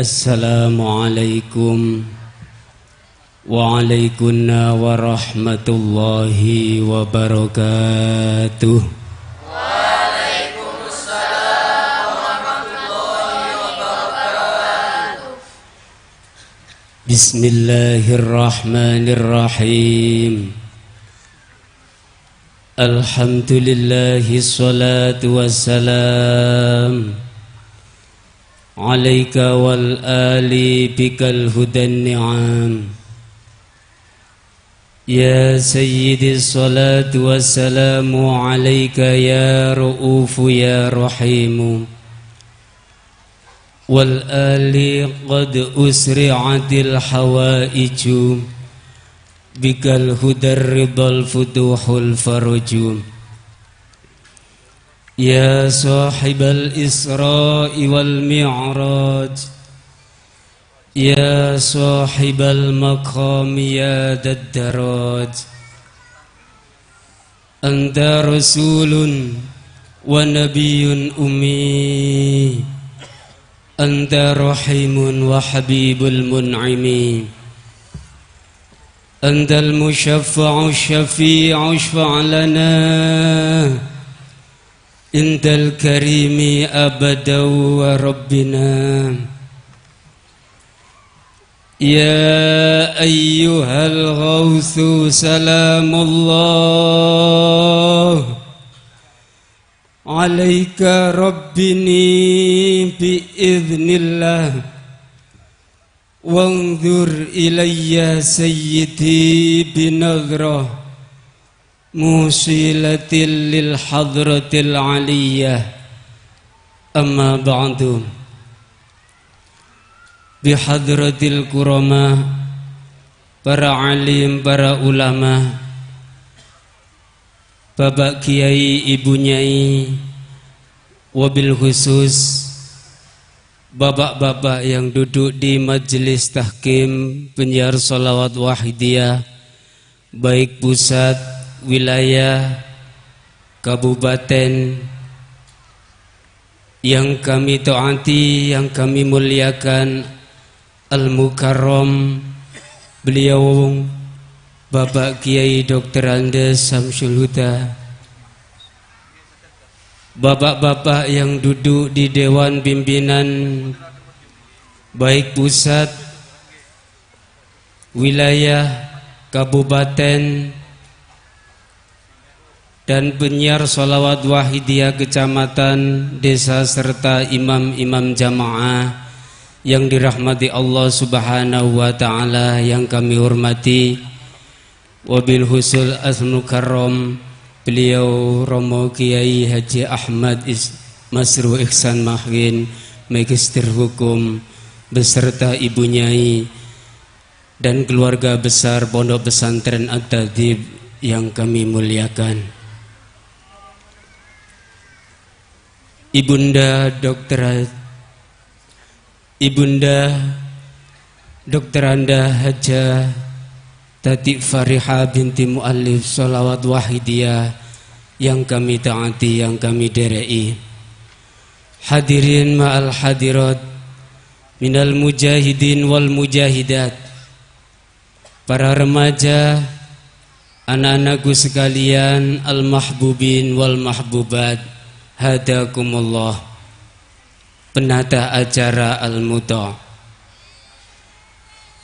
Assalamualaikum waalaikumsalam warahmatullahi wabarakatuh. Waalaikumsalam warahmatullahi wabarakatuh. Bismillahirrahmanirrahim. Alhamdulillahi salatu wassalam alaika wal ali bikal hudan ni'am. Ya sayyidi salatu wassalamu alaika ya ra'ufu ya rahimu. Wal ali qad usri'atil hawaiju bikal hudar ridal futuhul farujum. Ya sahibal Isra'i wal Mi'raj, ya sahibal maqam ya daddaraj. Anta rasulun wa nabiyyun ummi, anta rahimun wa habibul mun'imi. Antal musyaffa'u syafi'u syfa' lana Intal karimi abadaw wa rabbina. Ya ayyuhal ghawthu salamullah alaika rabbini biiznillah. Wanzur ilayya sayyidi binadrah musilatil lil hadratil aliyah. Amma ba'du. Bihadratil kurama, para alim, para ulama, bapak kiai, ibu nyai, wabil khusus bapak-bapak yang duduk di majelis tahkim penyiar sholawat wahidiyah, baik pusat, wilayah, kabupaten, yang kami taati, yang kami muliakan, Al-Mukarram, beliau Bapak Kiai Dr. Andes Samsul Huda, bapak-bapak yang duduk di Dewan Pimpinan baik pusat, wilayah, kabupaten, dan penyiar sholawat wahidiyah kecamatan, desa, serta imam-imam jamaah yang dirahmati Allah subhanahu wa ta'ala, yang kami hormati. Wabil husul Al-Mukarram, beliau Romo Kiai Haji Ahmad Masru Ihsan Mahin, Magister Hukum, beserta Ibu Nyai dan keluarga besar Pondok Pesantren At-Tadib yang kami muliakan. Ibunda Dr. Anda Hajah Tati Fariha binti Mu'allif sholawat wahidiyah yang kami taati, yang kami derei. Hadirin ma'al hadirat minal mujahidin wal mujahidat, para remaja, anak-anakku sekalian, al-mahbubin wal mahbubat, hadakumullah, penata acara Al-Muta.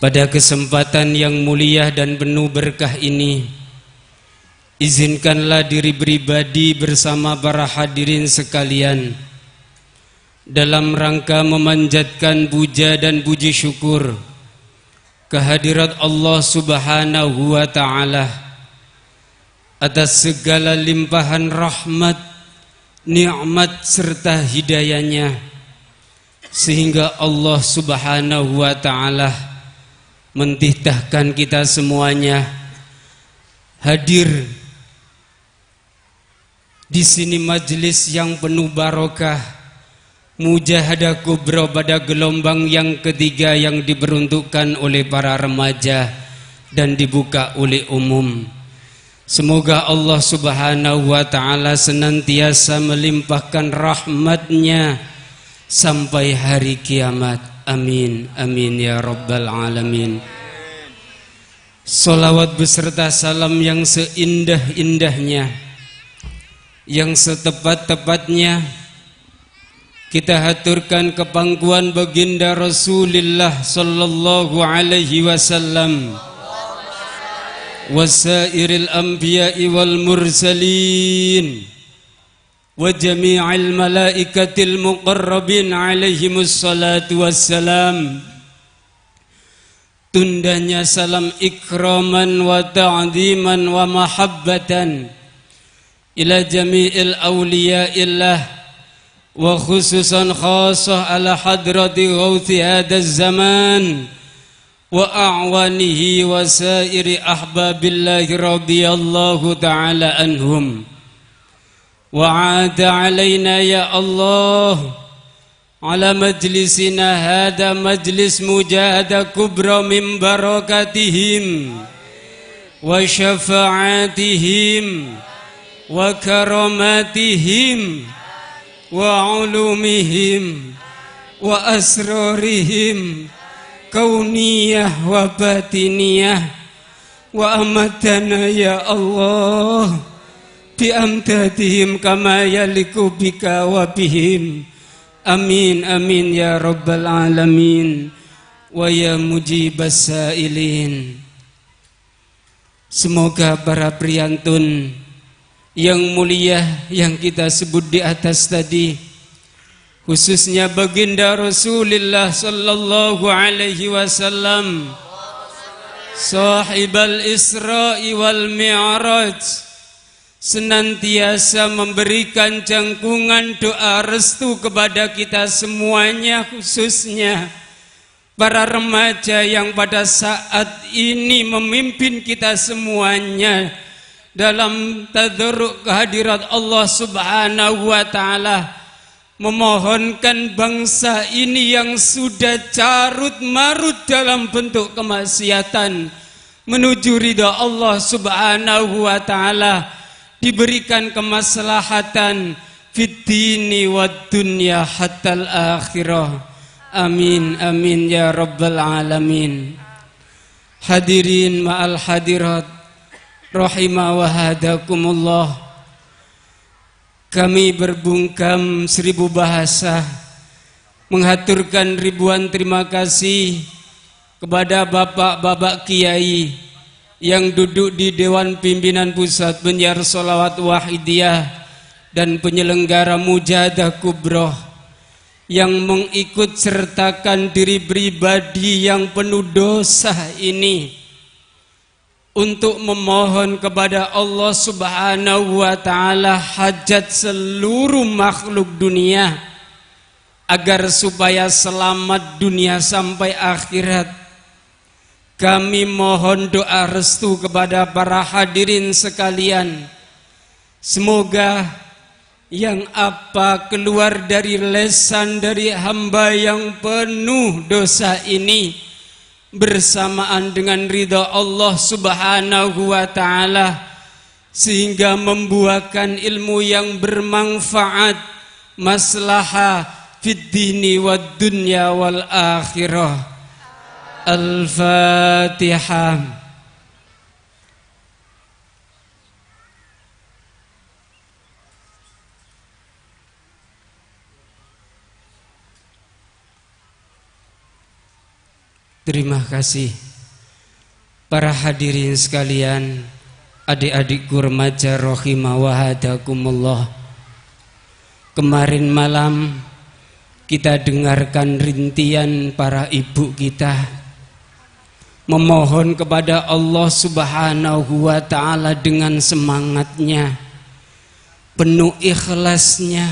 Pada kesempatan yang mulia dan penuh berkah ini, izinkanlah diri pribadi bersama para hadirin sekalian dalam rangka memanjatkan puja dan puji syukur kehadirat Allah subhanahu wa ta'ala atas segala limpahan rahmat, nikmat serta hidayahnya, sehingga Allah subhanahu wa ta'ala mentitahkan kita semuanya hadir di sini, majelis yang penuh barokah, mujahadah kubra pada gelombang yang ketiga yang diperuntukkan oleh para remaja dan dibuka oleh umum. Semoga Allah subhanahu wa ta'ala senantiasa melimpahkan rahmatnya sampai hari kiamat. Amin, amin ya rabbal alamin. Salawat beserta salam yang seindah-indahnya, yang setepat-tepatnya kita haturkan ke pangkuan baginda Rasulullah sallallahu alaihi wasallam, wasairil anbiya'i wal mursalin, wa jami'il malaikatil muqarrabin alaihimus salatu wassalam. Tundanya salam ikraman wa ta'ziman wa mahabbatan ila jami'il awliya'illah wa khususan khasah ala hadrati ghawthi hadaz zaman wa a'wanihi wa sairi ahbabillahi radiyallahu ta'ala anhum. وعاد علينا يا الله على مجلسنا هذا مجلس مجاهدة كبرى من بركاتهم وشفاعاتهم وكراماتهم وعلومهم وأسرارهم كونية وباطنية وأمتنا يا الله biamdadihim kama yaliku bika wa bihim. Amin amin ya rabbal alamin wa ya mujibas sailin. Semoga para priyantun yang mulia yang kita sebut di atas tadi, khususnya baginda Rasulullah sallallahu alaihi wasallam, sahibal Isra'i wal Mi'raj, senantiasa memberikan jangkungan doa restu kepada kita semuanya, khususnya para remaja yang pada saat ini memimpin kita semuanya dalam tadarruk kehadirat Allah Subhanahu wa taala, memohonkan bangsa ini yang sudah carut marut dalam bentuk kemaksiatan menuju ridha Allah Subhanahu wa taala, diberikan kemaslahatan fid dini wad dunya hatal akhirah. Amin amin ya rabbal alamin. Hadirin ma'al hadirat rahimah wa hadakumullah. Kami berbungkam seribu bahasa menghaturkan ribuan terima kasih kepada bapak-bapak kiai yang duduk di Dewan Pimpinan Pusat Penyiar Sholawat Wahidiyah dan penyelenggara Mujahadah Kubroh yang mengikut sertakan diri pribadi yang penuh dosa ini untuk memohon kepada Allah Subhanahu wa taala hajat seluruh makhluk dunia agar supaya selamat dunia sampai akhirat. Kami mohon doa restu kepada para hadirin sekalian. Semoga yang apa keluar dari lesan dari hamba yang penuh dosa ini bersamaan dengan ridha Allah Subhanahu wa taala, sehingga membuahkan ilmu yang bermanfaat, maslahah fid dini wad dunya wal akhirah. Al-Fatihah. Terima kasih para hadirin sekalian, adik-adikku remaja rahimah wa hadakumullah. Kemarin malam kita dengarkan rintian para ibu kita memohon kepada Allah Subhanahu wa taala dengan semangatnya, penuh ikhlasnya,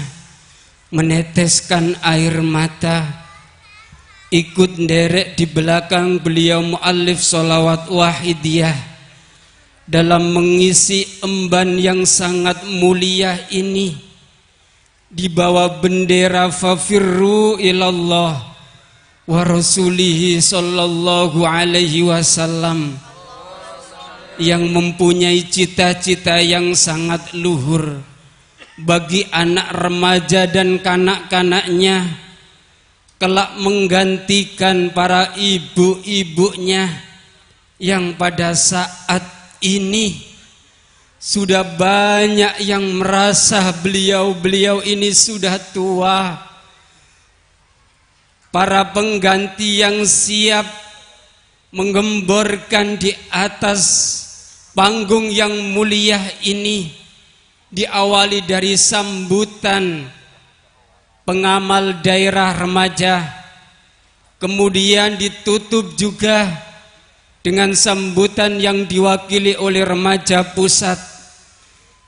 meneteskan air mata, ikut nderek di belakang beliau muallif sholawat wahidiyah dalam mengisi emban yang sangat mulia ini di bawah bendera fafirru ilallah wa rasulihi sallallahu alaihi wasallam, yang mempunyai cita-cita yang sangat luhur bagi anak remaja dan kanak-kanaknya kelak menggantikan para ibu-ibunya yang pada saat ini sudah banyak yang merasa beliau-beliau ini sudah tua. Para pengganti yang siap menggemborkan di atas panggung yang mulia ini, diawali dari sambutan pengamal daerah remaja, kemudian ditutup juga dengan sambutan yang diwakili oleh remaja pusat.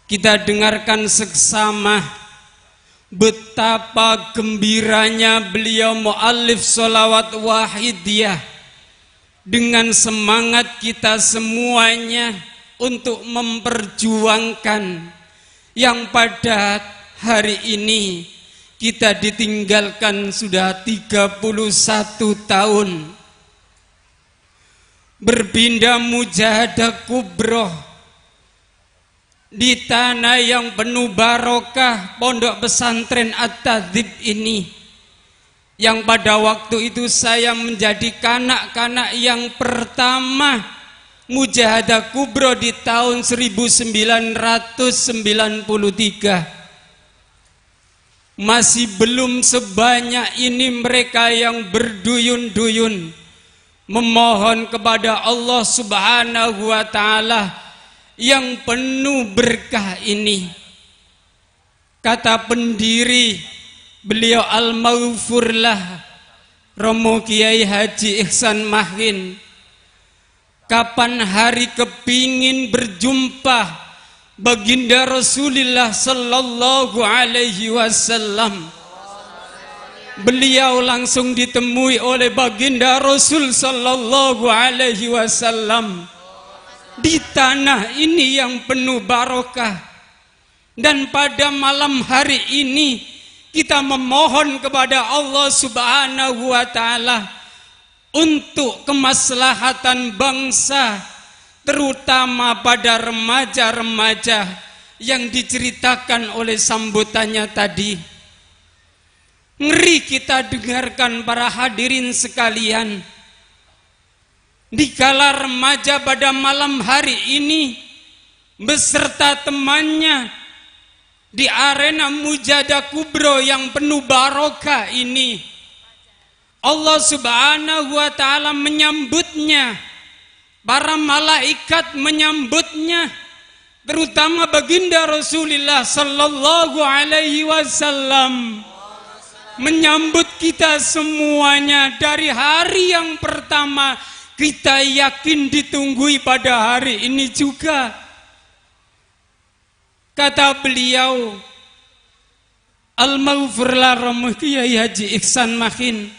Kita dengarkan seksama betapa gembiranya beliau muallif sholawat wahidiyah dengan semangat kita semuanya untuk memperjuangkan yang pada hari ini kita ditinggalkan sudah 31 tahun. Berpindah mujahadah kubroh di tanah yang penuh barokah pondok pesantren At-Tadzib ini, yang pada waktu itu saya menjadi kanak-kanak yang pertama mujahadah kubroh di tahun 1993. Masih belum sebanyak ini mereka yang berduyun-duyun memohon kepada Allah Subhanahu wa Ta'ala yang penuh berkah ini. Kata pendiri beliau Al-Maghfurlah Romo Kiai Haji Ihsan Mahin, kapan hari kepingin berjumpa baginda Rasulullah sallallahu alaihi wasallam, beliau langsung ditemui oleh baginda Rasul sallallahu alaihi wasallam di tanah ini yang penuh barokah. Dan pada malam hari ini kita memohon kepada Allah Subhanahu wa Ta'ala untuk kemaslahatan bangsa, terutama pada remaja-remaja yang diceritakan oleh sambutannya tadi. Ngeri kita dengarkan para hadirin sekalian, dikala remaja pada malam hari ini beserta temannya di arena mujahadah kubro yang penuh barokah ini, Allah Subhanahu wa Ta'ala menyambutnya, para malaikat menyambutnya, terutama baginda Rasulullah sallallahu alaihi wasallam menyambut kita semuanya dari hari yang pertama. Kita yakin ditunggui pada hari ini juga. Kata beliau Al-Maghfurlah Romo Kiai Haji Ihsan Mahin,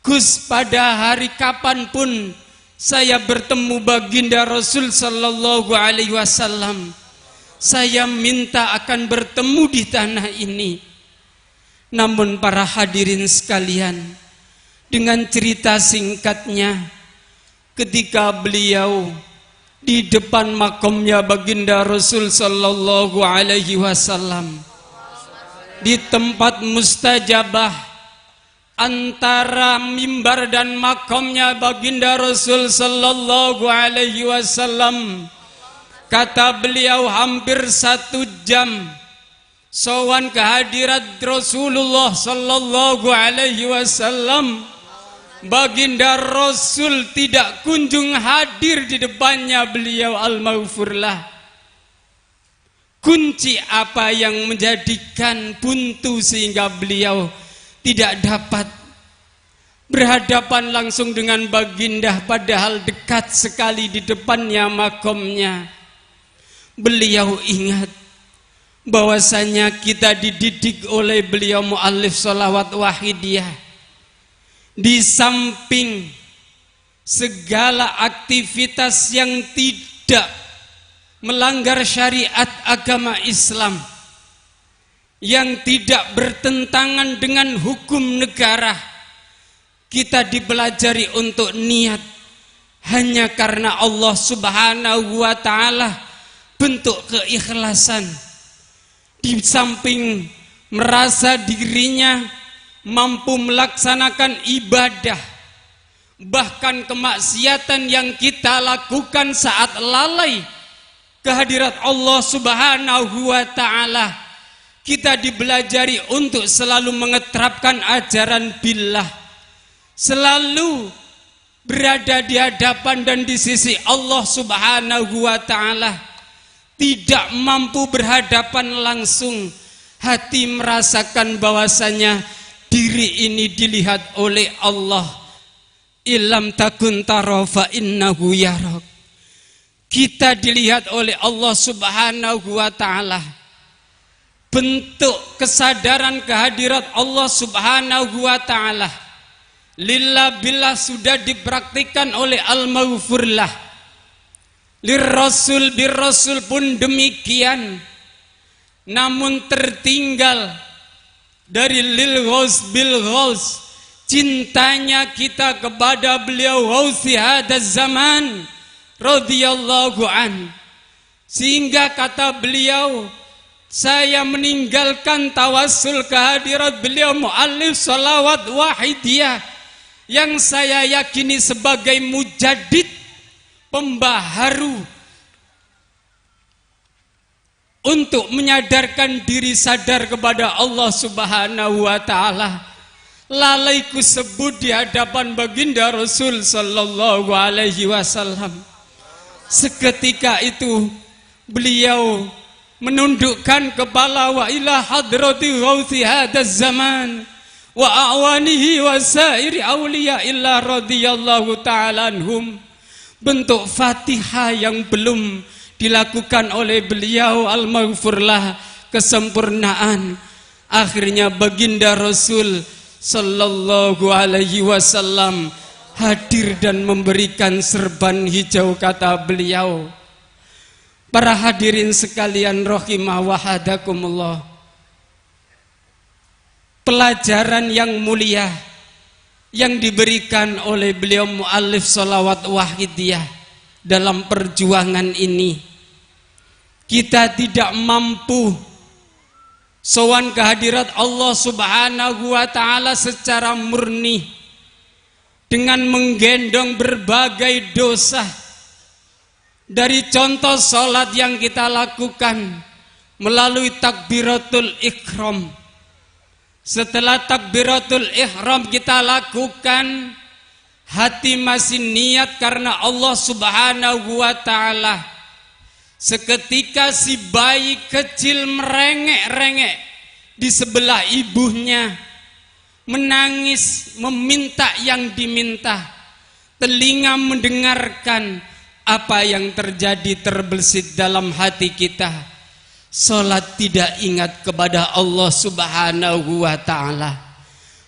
Gus, pada hari kapanpun saya bertemu baginda Rasul sallallahu alaihi wasallam, saya minta akan bertemu di tanah ini. Namun para hadirin sekalian, dengan cerita singkatnya, ketika beliau di depan makamnya baginda Rasul sallallahu alaihi wasallam, di tempat mustajabah antara mimbar dan makamnya baginda Rasul sallallahu alaihi wasallam, kata beliau hampir 1 jam sowan kehadirat Rasulullah sallallahu alaihi wasallam. Baginda Rasul tidak kunjung hadir di depannya beliau Al-Maghfurlah. Kunci apa yang menjadikan buntu sehingga beliau tidak dapat berhadapan langsung dengan baginda, padahal dekat sekali di depannya makamnya? Beliau ingat bahwasanya kita dididik oleh beliau muallif sholawat wahidiyah, di samping segala aktivitas yang tidak melanggar syariat agama Islam, yang tidak bertentangan dengan hukum negara, kita dipelajari untuk niat hanya karena Allah Subhanahu wa Ta'ala, bentuk keikhlasan. Di samping merasa dirinya mampu melaksanakan ibadah, bahkan kemaksiatan yang kita lakukan saat lalai kehadirat Allah Subhanahu wa ta'ala, kita dibelajari untuk selalu mengeterapkan ajaran billah, selalu berada di hadapan dan di sisi Allah Subhanahu wa ta'ala. Tidak mampu berhadapan langsung, hati merasakan bahwasanya diri ini dilihat oleh Allah. Ilam takun tara fa innahu yarak. Kita dilihat oleh Allah Subhanahu wa ta'ala. Bentuk kesadaran kehadirat Allah Subhanahu wa ta'ala lillah billah sudah dipraktikkan oleh al-maghfurlah. Lirrasul birrasul pun demikian. Namun tertinggal dari lil ghaus bil ghaus, cintanya kita kepada beliau ghausi hadaz zaman radhiyallahu an, sehingga kata beliau, saya meninggalkan tawassul kehadirat beliau muallif salawat wahidiyah yang saya yakini sebagai mujaddid, pembaharu untuk menyadarkan diri sadar kepada Allah Subhanahu wa ta'ala. Lalaiku sebut di hadapan baginda Rasul sallallahu alaihi wasallam. Seketika itu beliau menundukkan kepala wa ila hadrati ghauthi hadaz zaman wa a'wanihi wa sairi awliya illa radhiyallahu ta'ala anhum. Bentuk Fatihah yang belum dilakukan oleh beliau al-maghfurlah, kesempurnaan. Akhirnya baginda Rasul sallallahu alaihi wasallam hadir dan memberikan serban hijau, kata beliau. Para hadirin sekalian rahimah wa hadakumullah, pelajaran yang mulia yang diberikan oleh beliau muallif salawat wahidiyah dalam perjuangan ini, kita tidak mampu sowan kehadirat Allah Subhanahu wa ta'ala secara murni dengan menggendong berbagai dosa. Dari contoh salat yang kita lakukan melalui takbiratul ihram, setelah takbiratul ihram kita lakukan, hati masih niat karena Allah Subhanahu wa ta'ala. Seketika si bayi kecil merengek-rengek di sebelah ibunya, menangis meminta yang diminta. Telinga mendengarkan, apa yang terjadi terbesit dalam hati kita. Salat tidak ingat kepada Allah Subhanahu wa ta'ala,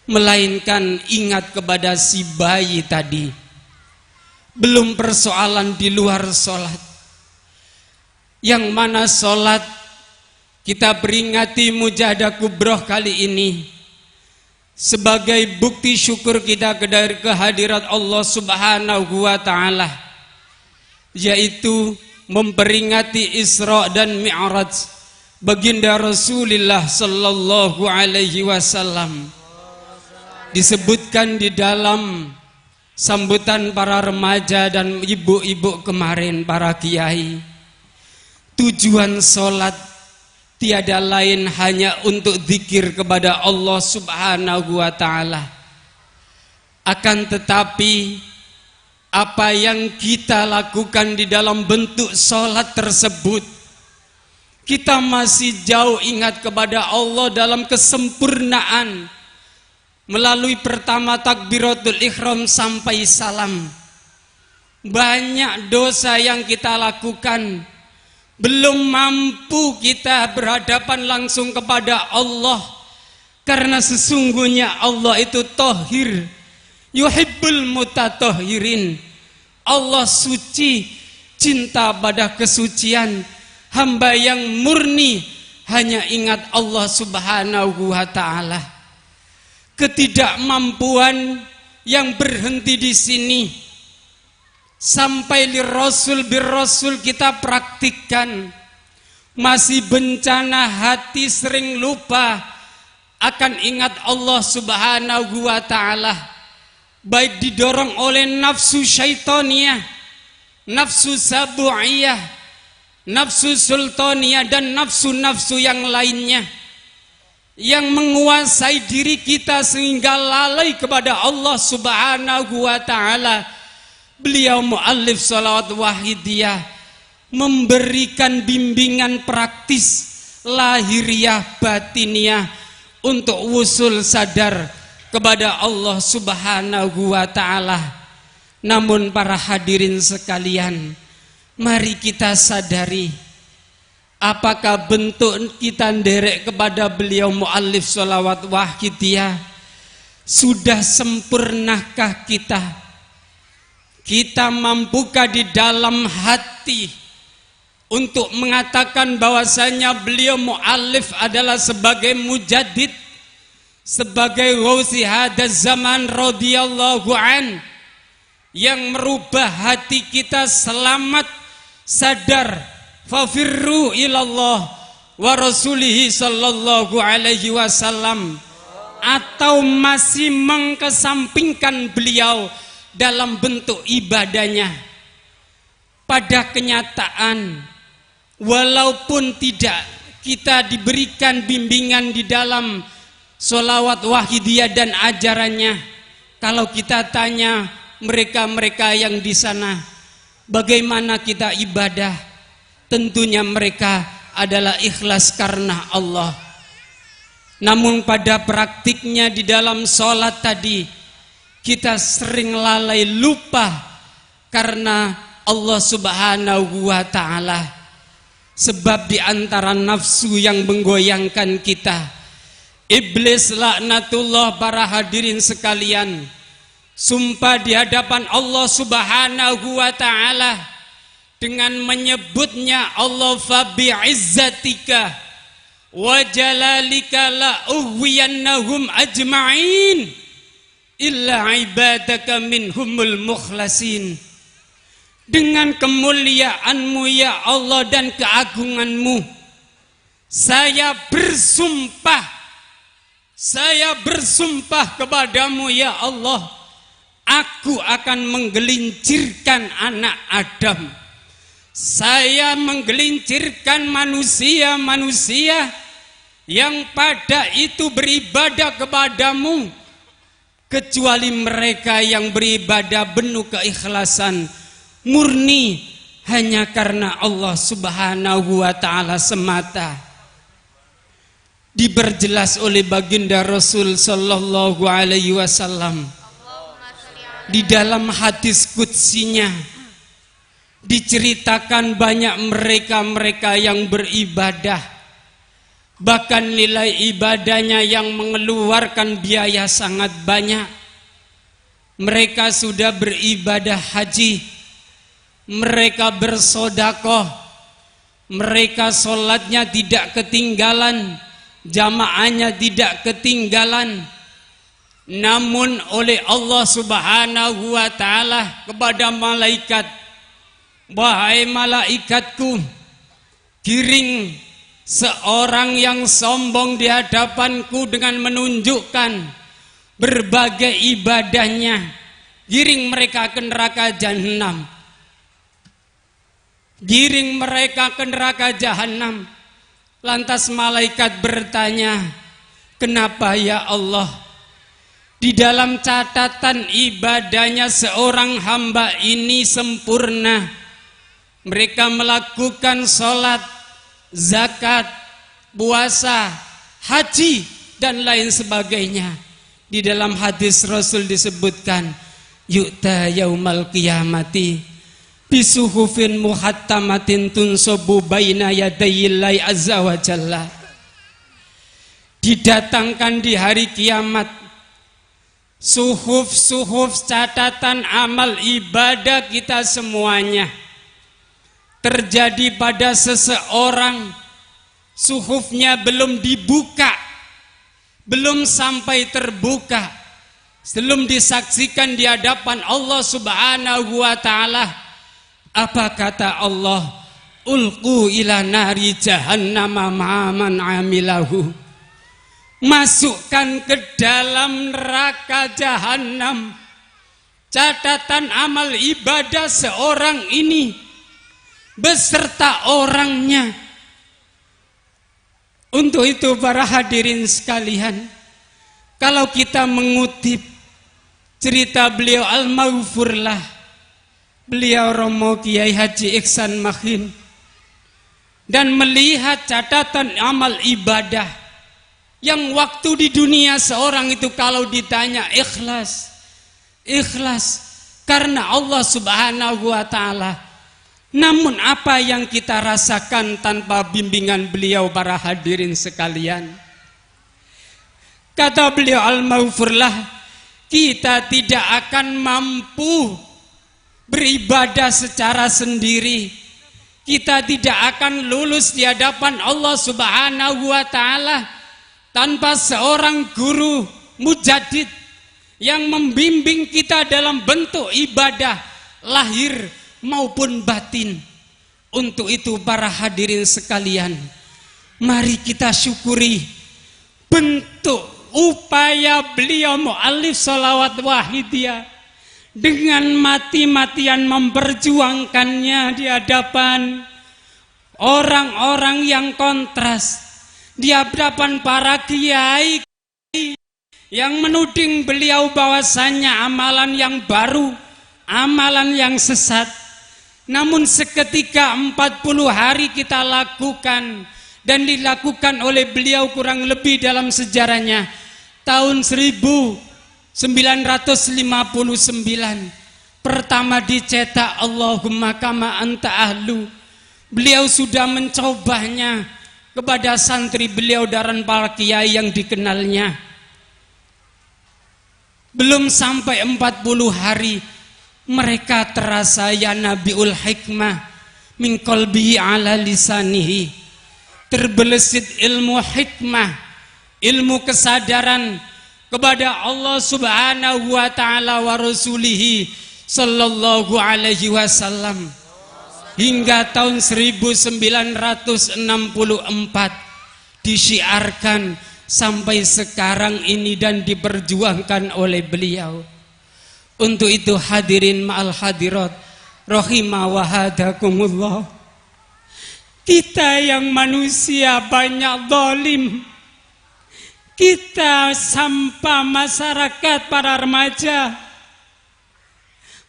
melainkan ingat kepada si bayi tadi. Belum persoalan di luar salat, yang mana salat kita peringati mujahadah kubroh kali ini sebagai bukti syukur kita dari kehadirat Allah Subhanahu wa ta'ala, yaitu memperingati Isra dan Mi'raj baginda Rasulullah sallallahu alaihi wasallam. Disebutkan di dalam sambutan para remaja dan ibu-ibu kemarin, para kiai, tujuan sholat tiada lain hanya untuk zikir kepada Allah Subhanahu wa ta'ala. Akan tetapi apa yang kita lakukan di dalam bentuk sholat tersebut, kita masih jauh ingat kepada Allah dalam kesempurnaan melalui pertama takbiratul ihram sampai salam. Banyak dosa yang kita lakukan, belum mampu kita berhadapan langsung kepada Allah, karena sesungguhnya Allah itu tahir, yuhibbul mutatahhirin. Allah suci, cinta pada kesucian. Hamba yang murni hanya ingat Allah Subhanahu wa ta'ala. Ketidakmampuan yang berhenti di sini, sampai lirrasul birrasul kita praktikkan. Masih bencana hati sering lupa akan ingat Allah Subhanahu wa ta'ala, baik didorong oleh nafsu syaitaniyah, nafsu sabu'iyah, nafsu sultaniyah, dan nafsu-nafsu yang lainnya yang menguasai diri kita sehingga lalai kepada Allah Subhanahu wa ta'ala. Beliau muallif sholawat wahidiyah memberikan bimbingan praktis lahiriah batiniah untuk wusul sadar kepada Allah Subhanahu wa ta'ala. Namun para hadirin sekalian, mari kita sadari, apakah bentuk kita nderek kepada beliau muallif sholawat wahidiyah? Sudah sempurnakah kita? Kita mampukah di dalam hati untuk mengatakan bahwasanya beliau muallif adalah sebagai mujaddid, sebagai ghausi hadaz zaman radhiyallahu an, yang merubah hati kita selamat sadar, fafirru ilallah wa rasulihi sallallahu alaihi wasallam, atau masih mengkesampingkan beliau dalam bentuk ibadahnya? Pada kenyataan, walaupun tidak kita diberikan bimbingan di dalam sholawat wahidiyah dan ajarannya, kalau kita tanya mereka-mereka yang di sana, bagaimana kita ibadah? Tentunya mereka adalah ikhlas karena Allah. Namun pada praktiknya di dalam sholat tadi, kita sering lalai, lupa karena Allah Subhanahu wa ta'ala. Sebab di antara nafsu yang menggoyangkan kita, iblis laknatullah, para hadirin sekalian, sumpah di hadapan Allah Subhanahu wa ta'ala dengan menyebutnya Allah, fa bi'izzatika wa jalalika la ughwiyannahum ajma'in illa ibadaka minhumul mukhlasin. Dengan kemuliaanmu ya Allah dan keagunganmu, saya bersumpah kepadamu ya Allah, aku akan menggelincirkan anak Adam, saya menggelincirkan manusia-manusia yang pada itu beribadah kepadamu, kecuali mereka yang beribadah penuh keikhlasan murni hanya karena Allah Subhanahu wa ta'ala semata. Diperjelas oleh baginda Rasul sallallahu alaihi wasallam di dalam hadis qudsinya, diceritakan banyak mereka-mereka yang beribadah, bahkan nilai ibadahnya yang mengeluarkan biaya sangat banyak. Mereka sudah beribadah haji, mereka bersodakoh, mereka sholatnya tidak ketinggalan, jamaahnya tidak ketinggalan. Namun oleh Allah Subhanahu wa ta'ala kepada malaikat, wahai malaikatku, giring seorang yang sombong di hadapanku dengan menunjukkan berbagai ibadahnya, giring mereka ke neraka jahanam. Giring mereka ke neraka jahanam. Lantas malaikat bertanya, kenapa ya Allah? Di dalam catatan ibadahnya seorang hamba ini sempurna. Mereka melakukan sholat, zakat, puasa, haji, dan lain sebagainya. Di dalam hadis Rasul disebutkan, yu'ta yaumal qiyamati bisuhufin muhattamatin tunsobu baina yadayillahi azza wa jalla. Didatangkan di hari kiamat suhuf-suhuf catatan amal ibadah kita semuanya. Terjadi pada seseorang, suhufnya belum dibuka, belum sampai terbuka, belum disaksikan di hadapan Allah Subhanahu wa ta'ala. Apa kata Allah? Ulqu ila nari jahannama ma'aman amilahu. masukkan ke dalam neraka jahanam catatan amal ibadah seorang ini beserta orangnya. Untuk itu para hadirin sekalian, kalau kita mengutip cerita beliau al-maghfurlah, beliau Romo Kiai Haji Ihsan Mahin, dan melihat catatan amal ibadah yang waktu di dunia seorang itu kalau ditanya ikhlas, ikhlas karena Allah Subhanahu wa ta'ala. Namun apa yang kita rasakan tanpa bimbingan beliau para hadirin sekalian? Kata beliau al-maghfurlah, kita tidak akan mampu beribadah secara sendiri. Kita tidak akan lulus di hadapan Allah Subhanahu wa ta'ala tanpa seorang guru mujadid yang membimbing kita dalam bentuk ibadah lahir maupun batin. Untuk itu para hadirin sekalian, mari kita syukuri bentuk upaya beliau mu'allif sholawat wahidiyah dengan mati-matian memperjuangkannya di hadapan orang-orang yang kontras, di hadapan para kiai yang menuding beliau bahwasannya amalan yang baru, amalan yang sesat. Namun seketika 40 hari kita lakukan, dan dilakukan oleh beliau kurang lebih dalam sejarahnya tahun 1959 pertama dicetak Allahumma kama anta ahlu. Beliau sudah mencobanya kepada santri beliau dan para kiai yang dikenalnya. Belum sampai 40 hari mereka terasa ya nabiul hikmah min qalbihi ala lisanihi, terbelesit ilmu hikmah, ilmu kesadaran kepada Allah Subhanahu wa ta'ala wa rasulihi sallallahu alaihi wasallam. Hingga tahun 1964 disyiarkan sampai sekarang ini dan diperjuangkan oleh beliau. Untuk itu hadirin ma'al hadirat rahimah wa hadakumullah, kita yang manusia banyak zalim, kita sampah masyarakat para remaja,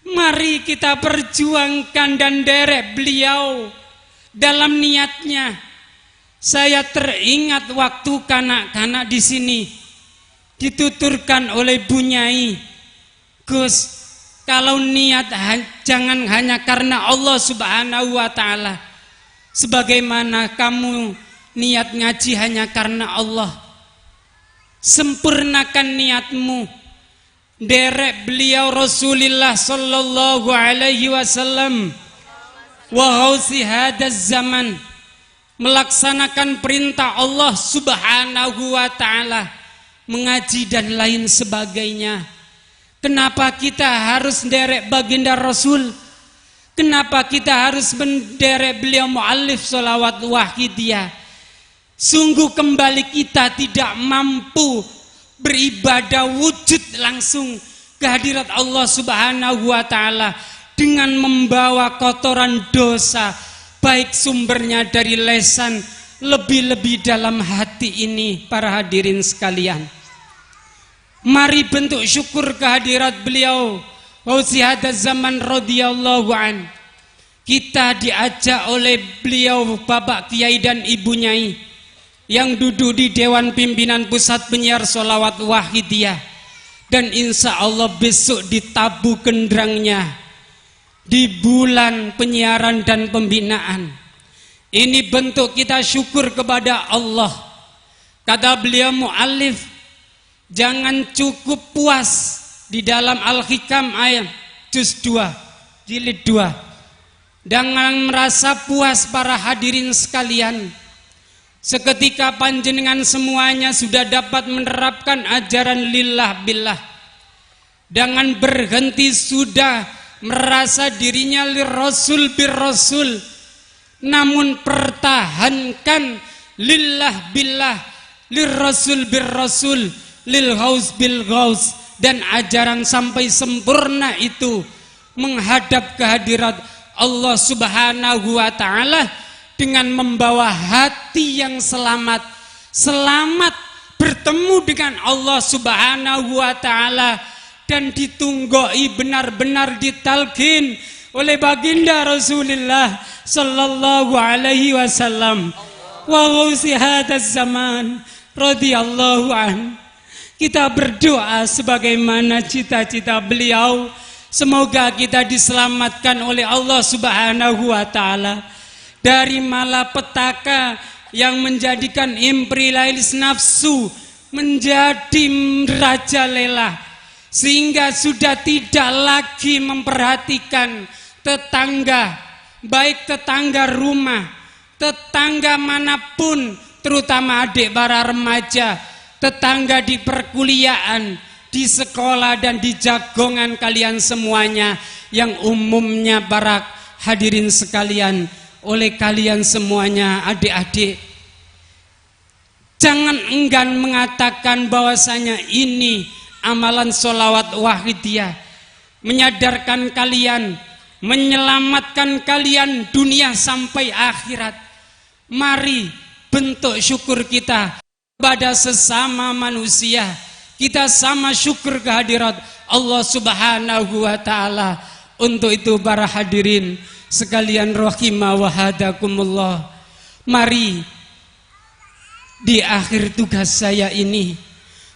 mari kita perjuangkan dan derek beliau dalam niatnya. Saya teringat waktu kanak-kanak di sini dituturkan oleh Bu Nyai, Gus, kalau niat jangan hanya karena Allah Subhanahu wa ta'ala. Sebagaimana kamu niat ngaji hanya karena Allah, sempurnakan niatmu. Derek beliau Rasulullah sallallahu alaihi wasallam wa ghausi hadaz zaman, melaksanakan perintah Allah Subhanahu wa ta'ala, mengaji dan lain sebagainya. Kenapa kita harus derek baginda Rasul? Kenapa kita harus menderek beliau mu'allif sholawat wahidiyah? Sungguh kembali kita tidak mampu beribadah wujud langsung kehadirat Allah Subhanahu wa ta'ala dengan membawa kotoran dosa, baik sumbernya dari lesan, lebih-lebih dalam hati ini. Para hadirin sekalian, mari bentuk syukur kehadirat beliau Wausi hadaz zaman radhiyallahu an. Kita diajak oleh beliau Bapak Kiai dan Ibu Nyai yang duduk di Dewan Pimpinan Pusat Penyiar Sholawat Wahidiyah, dan insya Allah besok ditabuh gendrangnya di bulan penyiaran dan pembinaan. Ini bentuk kita syukur kepada Allah. Kata beliau mu'allif, jangan cukup puas di dalam Al-Hikam ayat juz 2 jilid 2. Jangan merasa puas para hadirin sekalian, seketika panjenengan semuanya sudah dapat menerapkan ajaran lillah billah. Jangan berhenti sudah merasa dirinya lirrasul birrasul, namun pertahankan lillah billah lirrasul birrasul, lil ghaus bil ghaus, dan ajaran sampai sempurna itu menghadap kehadirat Allah Subhanahu wa ta'ala dengan membawa hati yang selamat, selamat bertemu dengan Allah Subhanahu wa ta'ala, dan ditunggoi benar-benar ditalkin oleh baginda Rasulullah sallallahu alaihi wasallam wa ghausi hadzal zaman radhiyallahu an. Kita berdoa sebagaimana cita-cita beliau, semoga kita diselamatkan oleh Allah Subhanahu wa ta'ala dari malapetaka yang menjadikan imperialis nafsu menjadi rajalela, sehingga sudah tidak lagi memperhatikan tetangga, baik tetangga rumah, tetangga manapun, terutama adik para remaja, tetangga di perkuliahan, di sekolah dan di jagongan kalian semuanya, yang umumnya para hadirin sekalian, oleh kalian semuanya adik-adik, jangan enggan mengatakan bahwasanya ini amalan sholawat wahidiyah, menyadarkan kalian, menyelamatkan kalian dunia sampai akhirat. Mari bentuk syukur kita pada sesama manusia, kita sama syukur kehadirat Allah Subhanahu wa ta'ala. Untuk itu para hadirin sekalian rahimah wa hadakumullah, mari di akhir tugas saya ini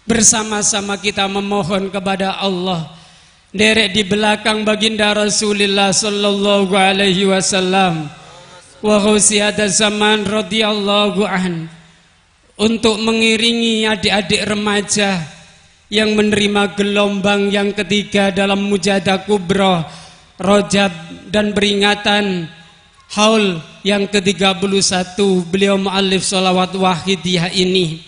bersama-sama kita memohon kepada Allah, derek di belakang baginda Rasulullah sallallahu alaihi wasallam wa ghausi hadzal zaman radhiyallahu an, untuk mengiringi adik-adik remaja yang menerima gelombang yang ketiga dalam mujahadah kubra Rajab dan peringatan haul yang ke-31 beliau muallif sholawat wahidiyah ini.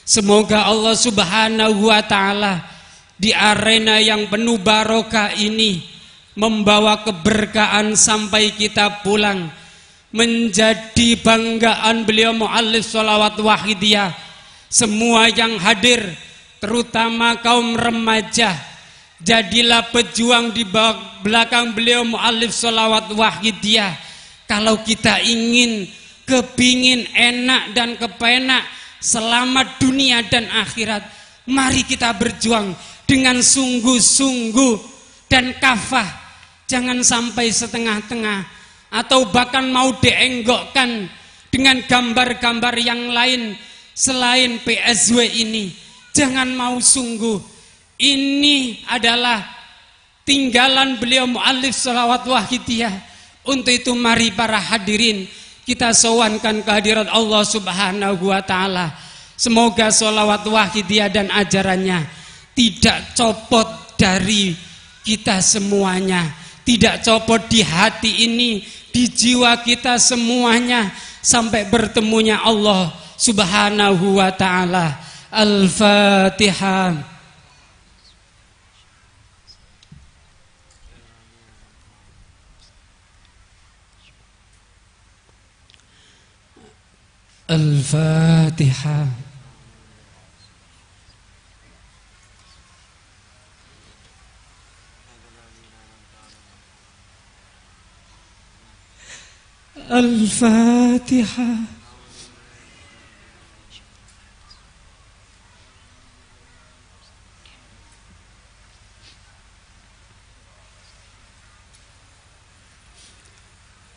Semoga Allah Subhanahu wa ta'ala di arena yang penuh barokah ini membawa keberkahan sampai kita pulang, menjadi banggaan beliau muallif sholawat wahidiyah. Semua yang hadir, terutama kaum remaja, jadilah pejuang di belakang beliau muallif sholawat wahidiyah. Kalau kita ingin kepingin enak dan kepenak, selamat dunia dan akhirat, mari kita berjuang dengan sungguh-sungguh dan kafah. Jangan sampai setengah-tengah atau bahkan mau dienggokkan dengan gambar-gambar yang lain selain PSW ini. Jangan mau sungguh. Ini adalah tinggalan beliau muallif sholawat wahidiyah. Untuk itu mari para hadirin kita sowankan kehadirat Allah Subhanahu wa ta'ala. Semoga sholawat wahidiyah dan ajarannya tidak copot dari kita semuanya, tidak copot di hati ini, di jiwa kita semuanya, sampai bertemunya Allah Subhanahu wa ta'ala. Al-Fatihah. Al-Fatihah. Al-Fatihah.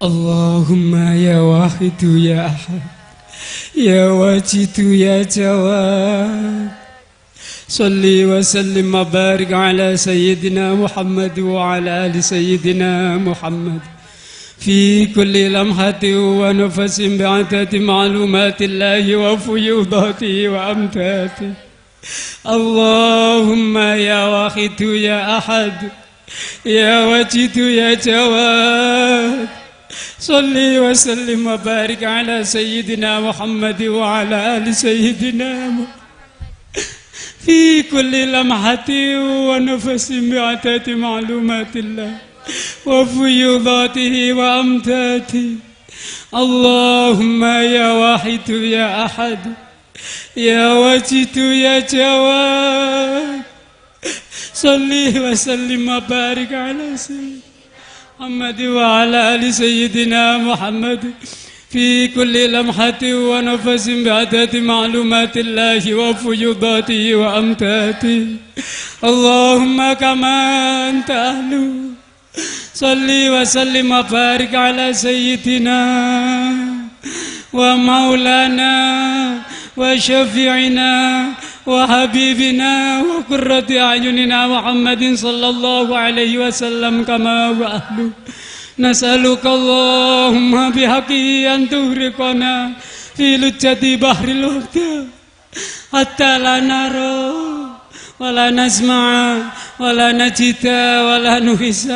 Allahumma ya wahidu ya ahad, ya wajidu ya jawad, salli wa sallim wa barik ala sayyidina Muhammad wa ala ali sayyidina Muhammad fi kulli lamhati wa nafasin bi'adati ma'lumatillahi wa fuyudati wa amtati. Allahumma ya wahidu ya ahad, ya wajidu ya jawad, salli wa sallim wa barik ala sayyidina Muhammad wa ala ali sayyidina Muhammad fi kulli lamhati wa nafasin bi'adati ma'lumatillah wa fuyudatihi wa amtati. Allahumma ya wahidu ya ahad, يا واجد يا جواد صل وسلم وبارك على سيدنا محمد وعلى آل سيدنا محمد في كل لمحة ونفس بعدد معلومات الله وفيوضاته وأمتاته اللهم كما أنت أهله صل وسلم وبارك على سيدنا ومولانا وشفيعنا وحبيبنا وقرة أعيننا محمد صلى الله عليه وسلم كما هو أهله نسألك اللهم بحقه أن تغرقنا في لجة بحر الوقت حتى لا نرى ولا نسمع ولا نجد ولا نحس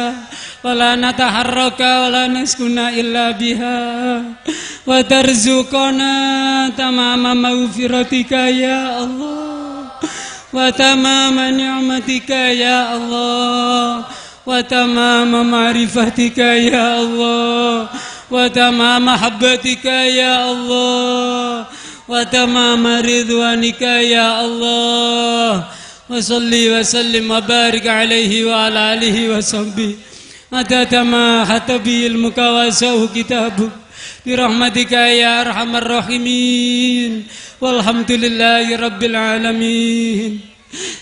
ولا نتحرك ولا نسكن إلا بها وترزقنا تمام مغفرتك يا الله وتمام نعمتك يا الله وتمام معرفتك يا الله وتمام محبتك يا الله وتمام رضوانك يا الله وصل وسلم وبارك عليه وعلى آله وصحبه عدد ما حتى به المكواسه كتابه برحمتك يا أرحم الراحمين والحمد لله رب العالمين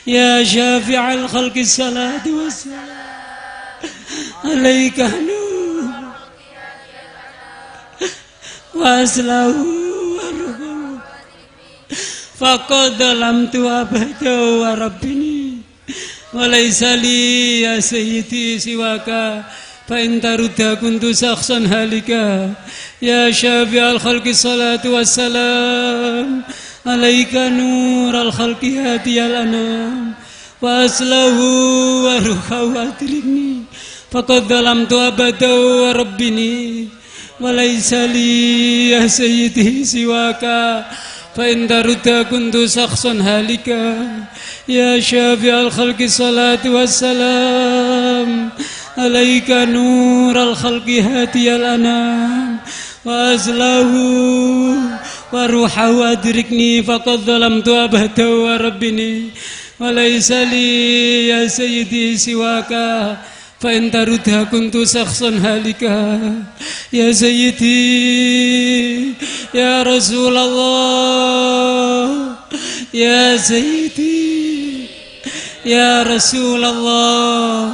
يا شافع الخلق الصلاة والسلام عليك نور وأسله ورحمه فقد ظلمت أبدا وربني وليس لي يا سيدي سواك فإن ترد كنت شخصا هالكا يا شافع الخلق الصلاة والسلام عليك نور الخلق هادي الأنام وأسله وروحه وأدركني فقد ظلمت أبدا وربني وليس لي يا سيدي سواك فإن ترد كنت شخصا هالكا يا شافع الخلق الصلاة والسلام عليك نور الخلق هادي الأنام وأزله وروحه أدركني فقد ظلمت أبدا وربني وليس لي يا سيدي سواك فإن تردها كنت شخصا هالكا يا سيدي يا رسول الله يا سيدي يا رسول الله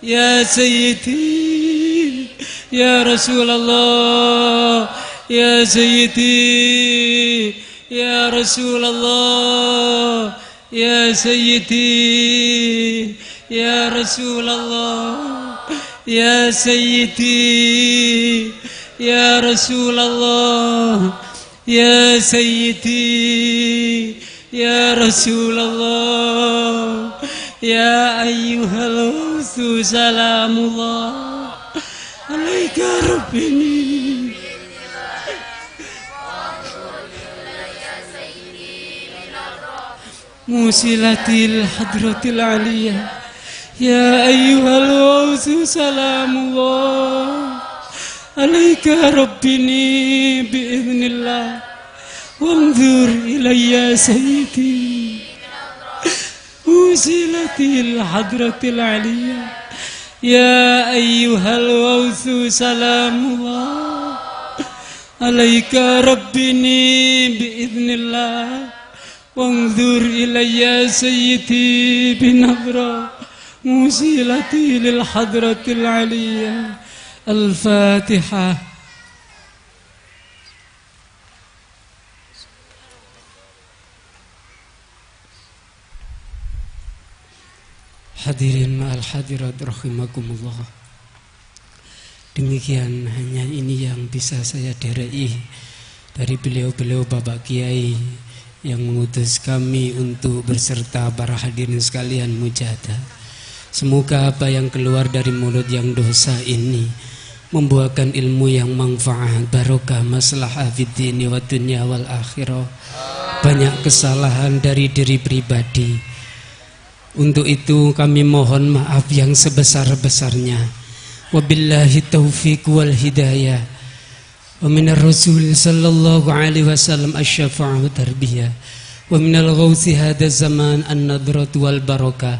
يا سيدي يا رسول الله يا سيدي يا رسول الله يا سيدي يا رسول الله يا سيدي يا رسول الله يا سيدي يا رسول الله يا أيها الغوث سلام الله عليك ربي موصلتي الحضرة العلية يا أيها الغوث سلام الله عليك ربني بإذن الله وانظر إلي يا سيدي موصلتي الحضرة العلية يا أيها الغوث سلام الله عليك ربني بإذن الله وانظر إلي يا سيدي بنظرة موصلتي للحضرة العلية الفاتحة. Hadirin ma'al hadirat rahimakumullah. Demikian hanya ini yang bisa saya derei dari beliau-beliau Bapak Kiai yang mengutus kami untuk berserta para hadirin sekalian mujahadah. Semoga apa yang keluar dari mulut yang dosa ini membuahkan ilmu yang manfaat, barokah, maslahah fid dini wa dunya wal akhirah. Banyak kesalahan dari diri pribadi. Untuk itu kami mohon maaf yang sebesar-besarnya. Wabillahi taufiq wal hidayah. ومن الرسول صلى الله عليه وسلم الشفاعة والتربية ومن الغوث هذا الزمان النضرة والبركة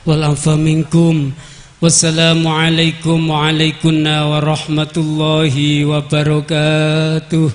والعفو منكم والسلام عليكم وعليكم ورحمة الله وبركاته.